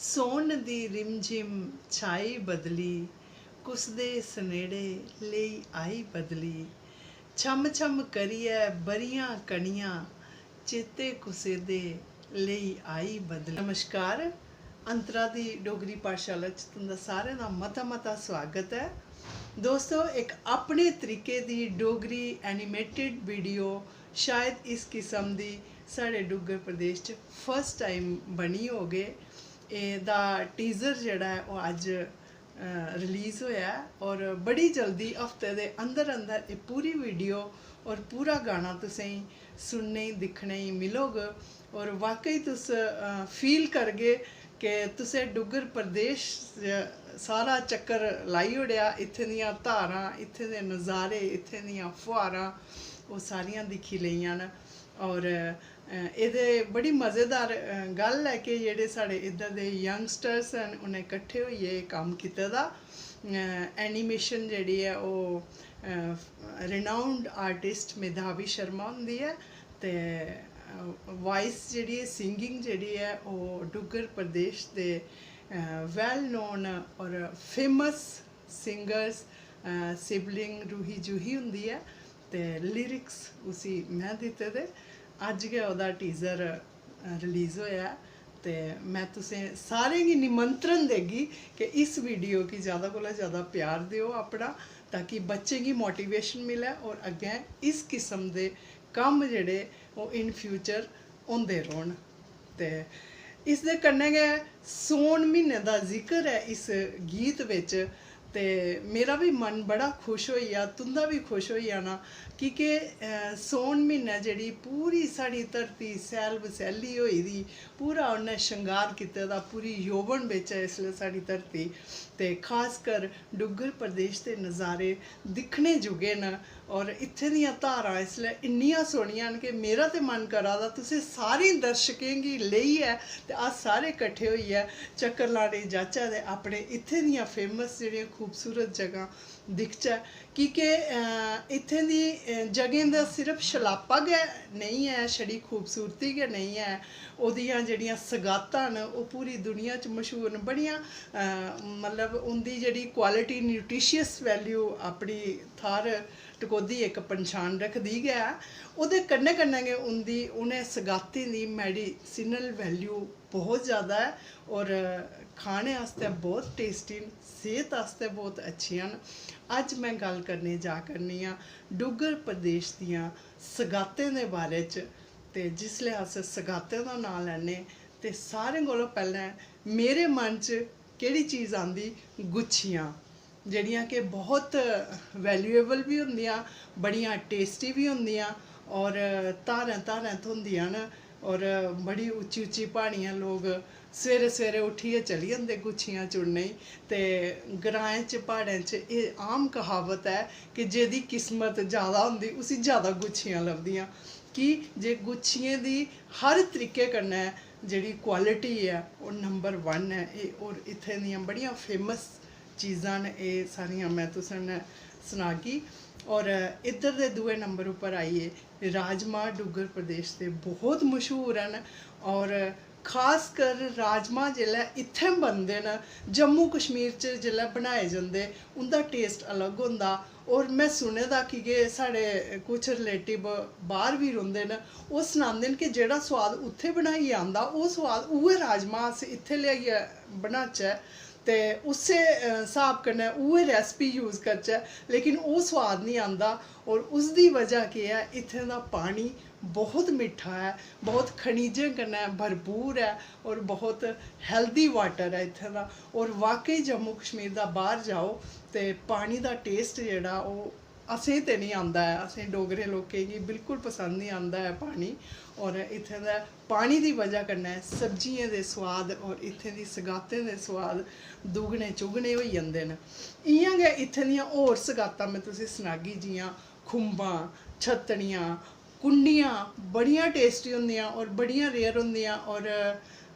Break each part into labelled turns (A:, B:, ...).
A: ਸੋਨ ਦੀ ਰਿਮਝਿਮ ਛਾਈ ਬਦਲੀ, ਕੁਸਦੇ ਸਨੇੜੇ ਲਈ ਆਈ ਬਦਲੀ। ਛਮ ਛਮ ਕਰੀਐ ਬਰੀਆਂ ਕਣੀਆਂ, ਚੇਤੇ ਕੁਸੇ ਦੇ ਲਈ ਆਈ ਬਦਲੀ। ਨਮਸਕਾਰ, ਅੰਤਰਾ ਦੀ ਡੋਗਰੀ ਪਾਠਸ਼ਾਲਾ 'ਚ तुं'दा सारें दा मता मता स्वागत है। दोस्तों, एक अपने तरीके दी डोगरी एनिमेटेड वीडियो शायद इस किस्म दी साढ़े डुग्गर प्रदेश च फर्स्ट टाइम बनी होगे। एह्दा टीज़र जेह्ड़ा है ओह् अज रिलीज़ होया है और बड़ी जल्दी हफ्ते दे अंदर अंदर ये पूरी वीडियो और पूरा गाना तुसें सुनने दिक्खने मिलोग और वाकई तुस फील करगे कि तुसें डुग्गर प्रदेश सारा चक्कर लाई ओड़ेआ। इत्थें दियां धारां, इत्थें दे नज़ारे, इत्थें दियां फुहारां ओह् सारियां दिक्खी लेइयां न। और एह्दे बड़ी मज़ेदार गल्ल है कि जेह्ड़े साढ़े इद्धर दे यंगस्टर्स न उ'नें कट्ठे होइयै कम्म कीते दा। एनीमेशन जेह्ड़ी है ओह् रिनाउंड आर्टिस्ट मेधावी शर्मा होंदी है ते वॉइस जेह्ड़ी है सिंगिंग जेह्ड़ी है ओह् डुग्गर प्रदेश दे वैल नोन और फेमस सिंगर्स सिबलिंग रूही जूही होंदी है ते लिरिक्स उसी मैं दित्ते दे। अज गै ओह्दा टीज़र रिलीज़ होया है ते मैं तुसें सारें गी निमंत्रण देगी कि इस वीडियो गी ज़्यादा कोला ज़्यादा प्यार देओ अपना, ताकि बच्चें गी मोटिवेशन मिले और अग्गें इस किस्म दे कम्म जेह्ड़े ओह् इन फ्यूचर होंदे रौह्न। ते इस दे कन्नै गै सौन म्हीने दा जिक्र है इस गीत बिच ते मेरा भी मन बड़ा खुश होई गेआ, तुं'दा भी खुश होई जाना, कि सौन म्हीना जेह्ड़ी पूरी साढ़ी धरती सैल बसैली होई दी, पूरा उन्नै श्रंगार कीते दा, पूरी यौवन बिच है इसलै साढ़ी धरती। ते खासकर डुग्गर प्रदेश दे नज़ारे दिक्खने जुगे न और इत्थें दियां धारां इसलै इन्नियां सोहनियां न कि मेरा ते मन करा दा तुसें सारे दर्शकें गी लेइयै ते अस सारे कट्ठे होइयै चक्कर लाने जाचै ते अपने इत्थें दियां फेमस जेह्ड़ियां खूबसूरत जगह दिखचै। कि इत्थें दी जगहें दा सिर्फ शलापा गै नेईं है, छड़ी खूबसूरती गै नेईं है, ओह्दियां जेह्ड़ियां सगातां न ओह् पूरी दुनिया च मशहूर न। बड़ियां मतलब उं'दी जेह्ड़ी क्वालिटी न्यूट्रिशियस वैल्यू अपनी थाह्र टकोह्दी इक पंछान रखदी गै है। ओह्दे कन्नै कन्नै गै उं'दी उ'नें सगातें दी मैडिसिनल वैल्यू बहुत ज़्यादा है और खाने आस्तै बहुत टेस्टी न, सेहत आस्तै बहुत अच्छियां न। अज मैं गल्ल करने जा करनी आं डुग्गर प्रदेश दियां सगातें दे बारे च। ते जिसलै अस सगातें दा नांऽ लैन्ने ते सारें कोला पैह्लें मेरे मन च केह्ड़ी चीज़ आंदी? गुच्छियां, जेह्ड़ियां कि बहुत वैल्यूएबल भी होंदियां, बड़ियां टेस्टी भी होंदियां और धारें धारें थ्होंदियां न और बड़ी उच्ची उच्ची प्हाड़ियां लोग सवेरे सवेरे उट्ठियै चली जंदे गुच्छियां चुनने गी। ते ग्राएं च प्हाड़ें च एह् आम कहावत है कि जेह्दी किस्मत ज़्यादा होंदी उसी ज़्यादा गुच्छियां लभदियां। कि जे गुच्छियें दी हर तरीके कन्नै जेह्ड़ी क्वालिटी है ओह् नंबर 1 है। और इत्थें दियां बड़ियां फेमस चीज़ां न, एह् सारियां मैं तुसें सनागी। और इद्धर दे दुए नंबर उप्पर आइए राजमा, डुग्गर प्रदेश दे बहुत मशहूर न। और खासकर राजमा जेल्लै इत्थें बनदे न, जम्मू कश्मीर च जेल्लै बनाए जंदे उं'दा टेस्ट अलग होंदा। और मैं सुने दा कि साढ़े कुछ रिलेटिव बाहर भी रौंह्दे न, ओह् सनांदे न कि जेह्ड़ा सोआद उत्थें बनाइयै आंदा ओह् सोआद उ'ऐ राजमा अस इत्थें लेआइयै बनाचै ते उस्सै स्हाब कन्नै उ'ऐ रैसिपी यूज़ करचै लेकिन ओह् सोआद नहीं आंदा। और उसदी वजह केह् है? इत्थें दा पानी बहुत मिट्ठा है, बहुत खनिजें कन्नै भरपूर है और बहुत हैल्दी वाटर है इत्थें दा। और वाकई जम्मू कश्मीर दा बाहर जाओ ते पानी दा टेस्ट जेह्ड़ा ओह् असें ते नहीं आंदा है, असें डोगरे लोकें गी बिल्कुल पसंद नहीं आंदा है पानी। और इत्थें दा पानी दी वजह कन्नै सब्जियें दे स्वाद और इत्थें दी सगातें दे स्वाद दुगने चुगने होई जंदे न। इ'यां गै इत्थें दियां होर सगातां मैं तुसें सनागी, जियां खुंबां, छत्तड़ियां, कुंडियां बड़ियां टेस्टी होंदियां और बड़ियां रेयर होंदियां। और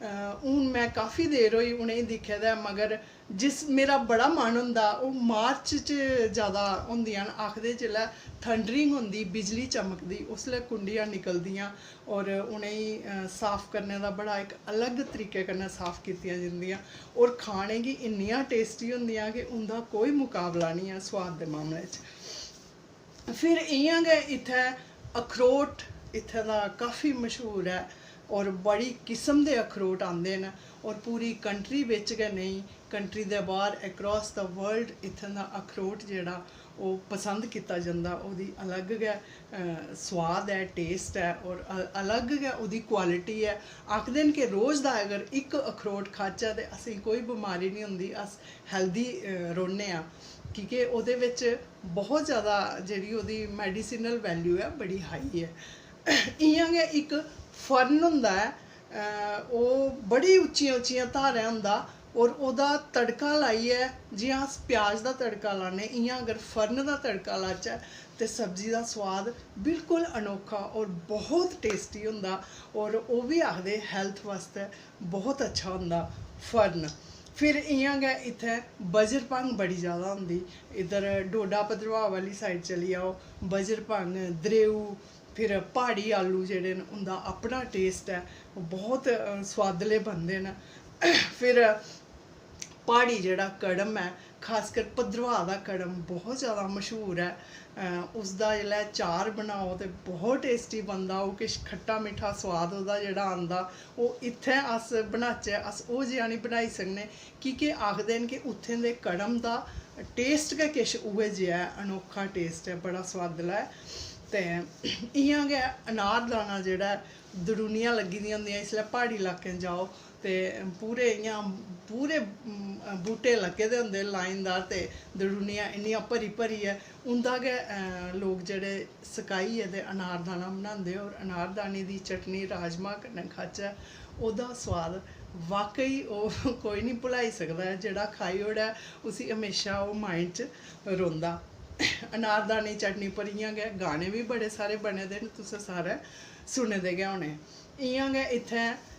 A: हून मैं काफ़ी देर होई उ'नेंगी दिक्खे दा, मगर जिस मेरा बड़ा मन होंदा ओह् मार्च च ज़्यादा होंदियां न। आखदे जिसलै थंडरिंग होंदी, बिजली चमकदी, उसलै कुंडियां निकलदियां और उ'नेंगी साफ करने दा बड़ा इक अलग तरीके कन्नै साफ कीतियां जंदियां और खाने गी इन्नियां टेस्टी होंदियां कि उं'दा कोई मुकाबला नहीं ऐ स्वाद दे मामले च। फिर इ'यां गै इत्थें अखरोट इत्थें दा काफ़ी मश्हूर है और बड़ी किस्म दे अखरोट आंदे न और पूरी कंट्री बिच गै नेईं, कंट्री दे बाहर अक्रॉस द वर्ल्ड इत्थें दा अखरोट जेह्ड़ा ओह् पसंद कीता जंदा। ओह्दी अलग गै स्वाद है, टेस्ट है और अलग गै ओह्दी क्वालिटी है। आखदे न कि रोज़ दा अगर इक अखरोट खाचै ते असेंगी कोई बमारी नहीं होंदी, अस हैल्दी रौह्ने आं, क्योंकि ओह्दे बिच बहुत ज़्यादा जेह्ड़ी ओह्दी मैडिसिनल वैल्यू है बड़ी हाई है। इ'यां गै इक फर्न होंदा है, ओह् बड़ी उच्चियां उच्चियां धारें होंदा और ओह्दा तड़का लाइयै जि'यां अस प्याज दा तड़का लान्ने, इ'यां अगर फर्न दा तड़का लाचै ते सब्जी दा स्वाद बिल्कुल अनोखा और बहुत टेस्टी होंदा और ओह् बी आखदे हैल्थ वास्ते बहुत अच्छा होंदा फर्न। फिर इ'यां गै इत्थें बजर भंग बड़ी ज़्यादा होंदी, इद्धर डोडा भद्रवाह वाली साइड चली जाओ, बजर भंग, द्रेऊ, फिर प्हाड़ी आलू जेह्ड़े न उं'दा अपना टेस्ट है, बहुत स्वादले बनदे न। फिर प्हाड़ी जेह्ड़ा कड़म है, खासकर भद्रवाह दा कड़म बहुत ज़्यादा मशहूर है, उसदा जेल्लै चार बनाओ ते बहुत टेस्टी बनदा, ओह् किश खट्टा मिट्ठा स्वाद ओह्दा जेह्ड़ा आंदा, ओह् इत्थें अस बनाचै अस ओह् जेहा नहीं बनाई सकने, कि आखदे न कि उत्थें दे कड़म दा टेस्ट गै किश उ'ऐ जेहा है, अनोखा टेस्ट है, बड़ा स्वादला है। ते इ'यां गै अनारदाना जेह्ड़ा ऐ, दड़ूनियां लग्गी दियां होंदियां, इसलै प्हाड़ी लाकें जाओ ते पूरे इ'यां पूरे बूह्टे लग्गे दे होंदे लाइनदार, ते दड़ूनियां इन्नियां भरी भरियै उं'दा गै लोक जेह्ड़े सकाइयै ते अनारदाना बनांदे और अनारदाने दी चटनी राजमाह् कन्नै खाचै, ओह्दा स्वाद वाकई ओह् कोई नहीं भुलाई सकदा ऐ, जेह्ड़ा खाई ओड़ै उसी हमेशा ओह् माइंड च रौंह्दा। अनारदाने दी चटनी पर इ'यां गै गाने बी बड़े सारे बने दे न, तुसें सारे सुने दे गै होने। इ'यां गै इत्थें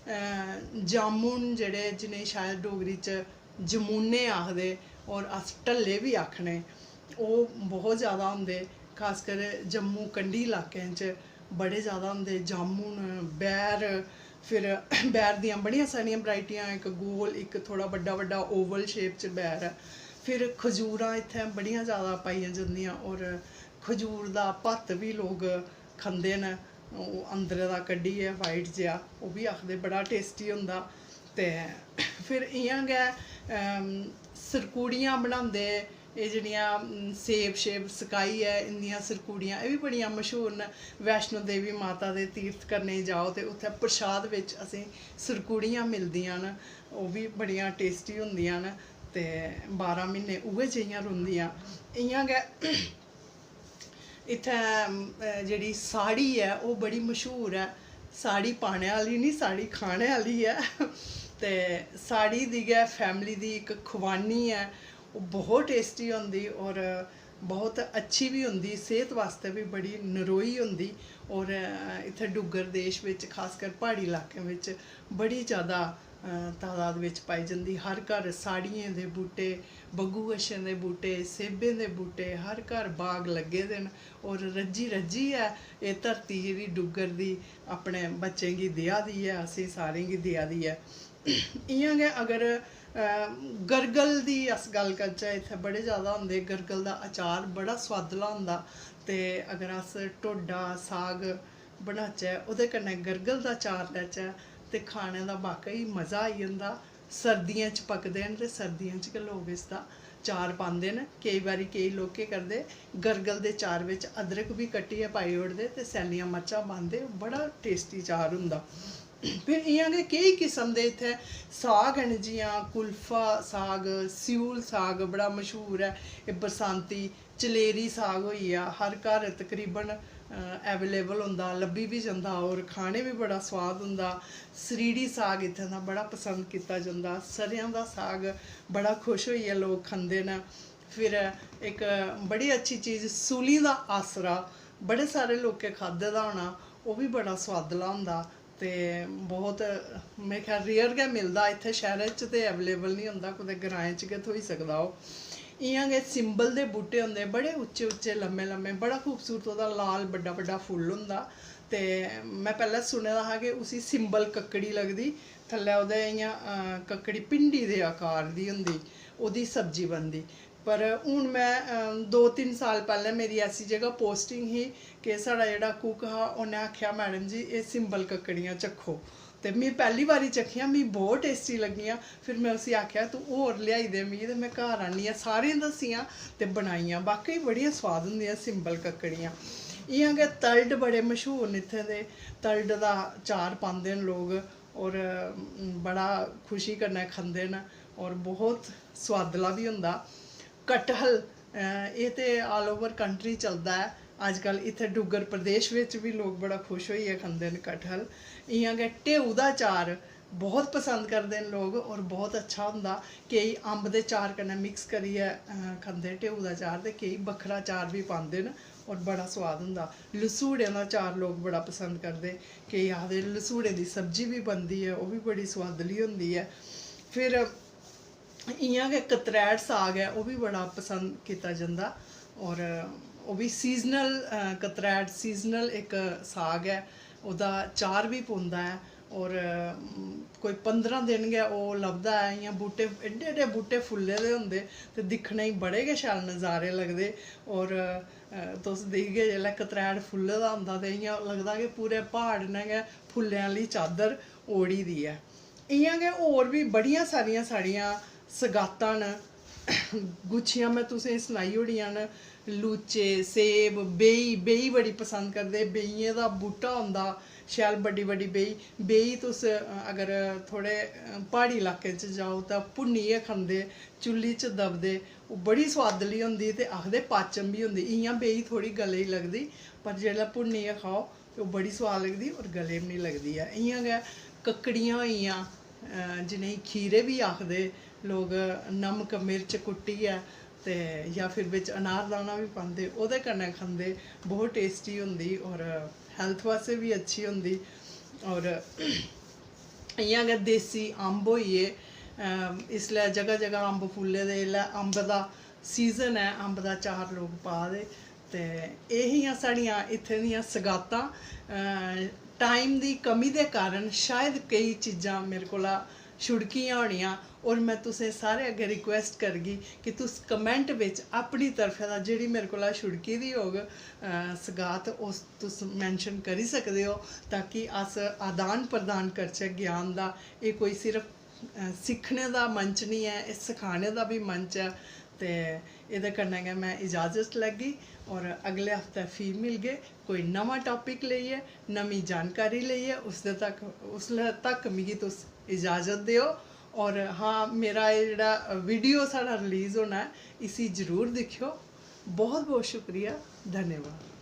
A: जामुन जेह्ड़े जिनेंगी शायद डोगरी च जमूने आखदे और अस ढल्ले बी आखने, ओह् बहुत ज़्यादा होंदे, खासकर जम्मू कंढी इलाकें च बड़े ज़्यादा होंदे जामुन, बैर। फिर बैर दियां बड़ियां सारियां वैरायटियां, इक गोल, इक थोड़ा बड्डा बड्डा ओवल शेप च बैर है। फिर खजूरां इत्थें बड़ियां ज़्यादा पाइयां जंदियां और खजूर दा भत्त बी लोग खंदे न, ओह् अंदरे दा कड्ढियै वाइट जेहा, ओह् बी आखदे बड़ा टेस्टी होंदा। ते फिर इ'यां गै सरकूड़ियां बनांदे, एह् जेह्ड़ियां सेब शेब सकाइयै इंदियां सरकूड़ियां, एह् बी बड़ियां मश्हूर न। वैष्णो देवी माता दे तीर्थ करने जाओ ते उत्थें प्रसाद बिच असें सरकूड़ियां मिलदियां न, ओह् बी बड़ियां टेस्टी होंदियां न, ते 12 म्हीने उ'ऐ जेहियां रौंह्दियां। इ'यां गै इत्थें जेह्ड़ी साड़ी ऐ ओह् बड़ी मश्हूर है, साड़ी पाने आह्ली नहीं, साड़ी खाने आह्ली है। ते साड़ी दी गै फैमिली दी इक खुबानी है, ओह् बहुत टेस्टी होंदी और बहुत अच्छी भी होंदी, सेहत वास्ते भी बड़ी नरोई होंदी। और इत्थें डुग्गर देश बिच खासकर प्हाड़ी इलाकें बिच बड़ी ज़्यादा तादाद बिच पाई जंदी। हर घर साड़ियें दे बूह्टे, बग्गू गोशें दे बूह्टे, सेबें दे बूह्टे, हर घर बाग लग्गे दे न और रज्जी रज्जियै एह् धरती जेह्ड़ी डुग्गर दी अपने बच्चें गी देआ दी ऐ, असें सारें गी देआ दी ऐ। इ'यां गै अगर गरगल दी अस गल्ल करचै, इत्थें बड़े ज़्यादा होंदे, गरगल दा अचार बड़ा सोआदला होंदा, ते अगर अस ढोडा साग बनाचै ओह्दे कन्नै गरगल दा अचार लैचै ते खाने दा वाकई मज़ा आई जंदा। सर्दियें च पकदे न ते सर्दियें च गै लोग इसदा चार पांदे न। केईं बारी केईं लोग केह् करदे, गरगल दे चार बिच अदरक बी कट्टियै पाई ओड़दे ते सैल्लियां मर्चां पांदे, बड़ा टेस्टी चार होंदा। फिर इ'यां गै केईं किस्म दे इत्थें साग न, जियां कुल्फा साग, स्यूल साग बड़ा मश्हूर है, एह् बरसांती, चलेरी साग होई गेआ, हर घर तकरीबन अवेलेबल होंदा, लब्भी बी जंदा और खाने बी बड़ा स्वाद होंदा। सरीड़ी साग इत्थें दा बड़ा पसंद कीता जंदा, सरेआं दा साग बड़ा खुश होइयै लोग खंदे न। फिर इक बड़ी अच्छी चीज़ सूली दा आसरा, बड़े सारे लोकें खाद्धे दा होना, ओह् बी बड़ा सोआदला होंदा। ਤੇ ਬਹੁਤ ਮੇਰੇ ਖਿਆਲ ਰੇਅਰ गै मिलदा इत्थै शैह्रे च ते अवेलेबल नहीं होंदा कुतै ग्राएं च गै थ्होई सकदा ओह् इ'यां गै सिंबल दे बूह्टे होंदे बड़े उच्चे उच्चे लम्मे लम्मे बड़ा खूबसूरत ओह्दा लाल बड्डा बड्डा फुल्ल होंदा ते मैं पैह्लें सुने दा हा कि उसी सिंबल कक्कड़ी लगदी थल्लै ओह्दे इ'यां कक्कड़ी भिंडी दे आकार दी होंदी ओह्दी सब्जी बनदी पर हून मैं 2-3 साल पैह्लें मेरी ऐसी जगह पोस्टिंग ही कि साढ़ा जेह्ड़ा कुक हा उन्नै आखेआ मैडम जी एह् सिंबल कक्कड़ियां चक्खो ते में पैह्ली बारी चक्खियां मिगी बहुत टेस्टी लग्गियां फिर मैं उसी आखेआ तूं होर लेआई दे मिगी ते मैं घर आह्नियै सारें गी दस्सियां ते बनाइयां बाकई बड़ियां सोआद होंदियां सिंबल कक्कड़ियां इ'यां गै तलड बड़े मश्हूर न इत्थें दे तलड दा चार पांदे न लोग और बड़ा खुशी कन्नै खंदे न और बहुत सोआदला बी होंदा कटहल एह् ते ऑल ओवर कंट्री चलदा ऐ अजकल इत्थै डुग्गर प्रदेश बिच भी लोग बड़ा खुश होइयै खंदे न कटहल इ'यां गै ढेऊ दा चार बहुत पसंद करदे न लोग और बहुत अच्छा होंदा केईं अम्ब दे चार कन्नै मिक्स करियै खंदे ढेऊ दा चार ते केईं बक्खरा चार बी पांदे न और बड़ा सोआद होंदा लसूड़ें दा चार लोग बड़ा पसंद करदे केईं आखदे लसूड़ें दी सब्जी बी बनदी ऐ ओह् बी बड़ी सोआदली होंदी ऐ फिर इ'यां गै कतरैड़ साग ऐ ओह् बी बड़ा पसंद कीता जंदा और ओह् बी सीजनल कतरैड़ सीजनल इक साग ऐ ओह्दा चार बी पौंदा ऐ और कोई 15 दिन गै ओह् लभदा ऐ इ'यां बूह्टे एड्डे एड्डे बूह्टे फुल्ले दे होंदे ते दिक्खने गी बड़े गै शैल नज़ारे लगदे और तुस दिखगे जेल्लै कतरैड़ फुल्ले दा होंदा ते इ'यां लगदा कि पूरे प्हाड़ ने गै फुल्लें आह्ली चादर ओढ़ी दी ऐ इ'यां गै होर बी बड़ियां सारियां साढ़ियां सगातां न गुच्छियां मैं तुसेंगी सनाई ओड़ियां न लूचे सेब बेही बड़ी पसंद करदे बेहियें दा बूह्टा होंदा शैल बड्डी बड्डी बेही तुस अगर थोड़े प्हाड़ी इलाके च जाओ तां भुन्नियै खंदे चुल्ली च दबदे ओह् बड़ी सोआदली होंदी ते आखदे पाचन बी होंदी इ'यां बेही थोड़ी गले गी लगदी पर जेल्लै भुन्नियै खाओ ते ओह् बड़ी सोआद लगदी और गले बी निं लगदी ऐ इ'यां गै कक्कड़ियां होई गेइयां जिनेंगी खीरे बी आखदे लोग नमक मिर्च कुट्टियै ते जां फिर बिच अनारदाना बी पांदे ओह्दे कन्नै खंदे बहुत टेस्टी होंदी और हैल्थ वास्ते बी अच्छी होंदी और इ'यां गै देसी अम्ब होई गे इसलै जगह जगह अम्ब फुल्ले दे इसलै अम्ब दा सीजन ऐ अम्ब दा चार लोग पा दे ते एह् हियां साढ़ियां इत्थें दियां सगातां टाइम दी कमी दे कारण शायद केई चीज़ां मेरे कोला छुड़कियां होनियां और मैं तुसें सारे अग्गें रिक्वेस्ट करगी कि तुस कमेंट बिच अपनी तरफा दा जेह्ड़ी मेरे कोला छुड़की दी होग सगात उस तुस मैंशन करी सकदे हो ताकि अस आदान प्रदान करचै ज्ञान दा एह् कोई सिर्फ सिक्खने दा मंच नहीं है एह् सखाने दा भी मंच है ते एह्दे कन्नै गै मैं इजाज़त लैगी और अगले हफ्ते फ्ही मिलगे कोई नवां टॉपिक लेइयै नमीं जानकारी लेइयै उसले तक मिगी तुस इजाज़त देओ और हाँ मेरा एह् जेह्ड़ा वीडियो साढ़ा रिलीज़ होना है इसी ज़रूर दिक्खेओ बहुत बहुत शुक्रिया धन्यवाद।